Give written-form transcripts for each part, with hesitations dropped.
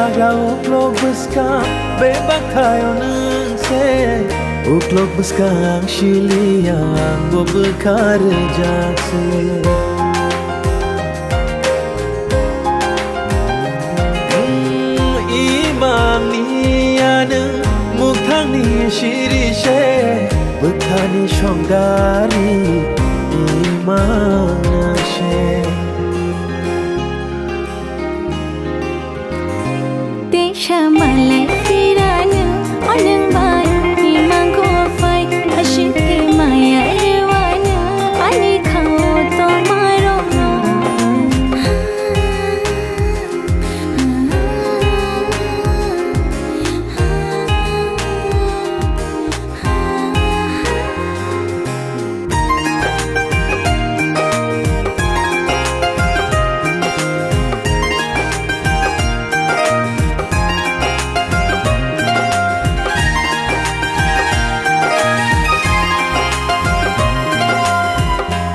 haga uklog buska bebakayo nse uklog buska ang shilia go bekar jakse imam niyane mukhani shirishe bukhani shongari imanashe Shamalai firana anang bai imang ko fai ashike maya irwana ani khao to maro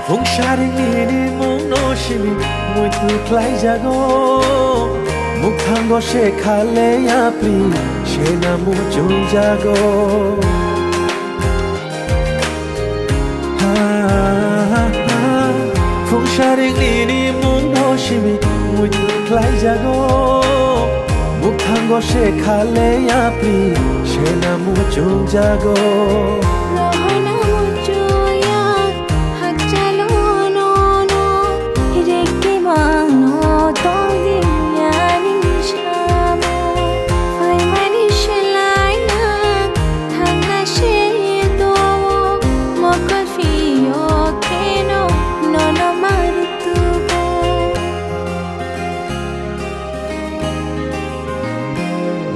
Fung sharing ini mong no shimi mui tu klai jago muk thango she khale ya pri she na mu chung jago Fung sharing ini mong no shimi mui tu klai jago muk thango she khale ya pri she na mu chung jago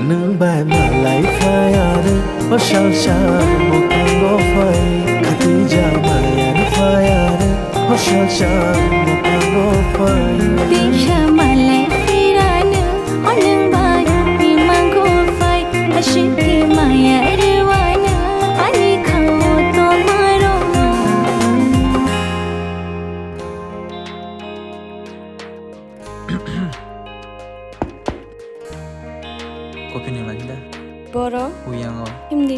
nâng bài mà lấy phai ane o shal shal mo kango phai khati ja ma yan phai ane o shal shal mo kango phai Tisha malai firana anang bai imang ko fai ashike maya irwana ani khao to maro Kopi ni lagi Boro Uyang o Hindi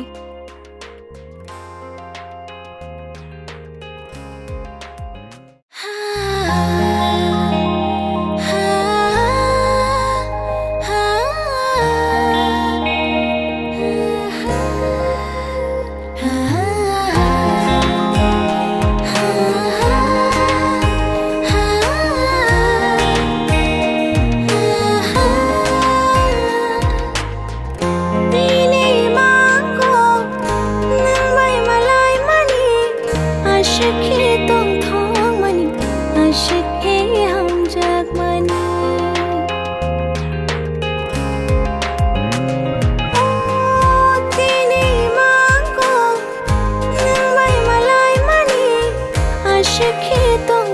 ashike tong thong mani ashike ham jag mani tini mang ko nang mai malai mani ashike tong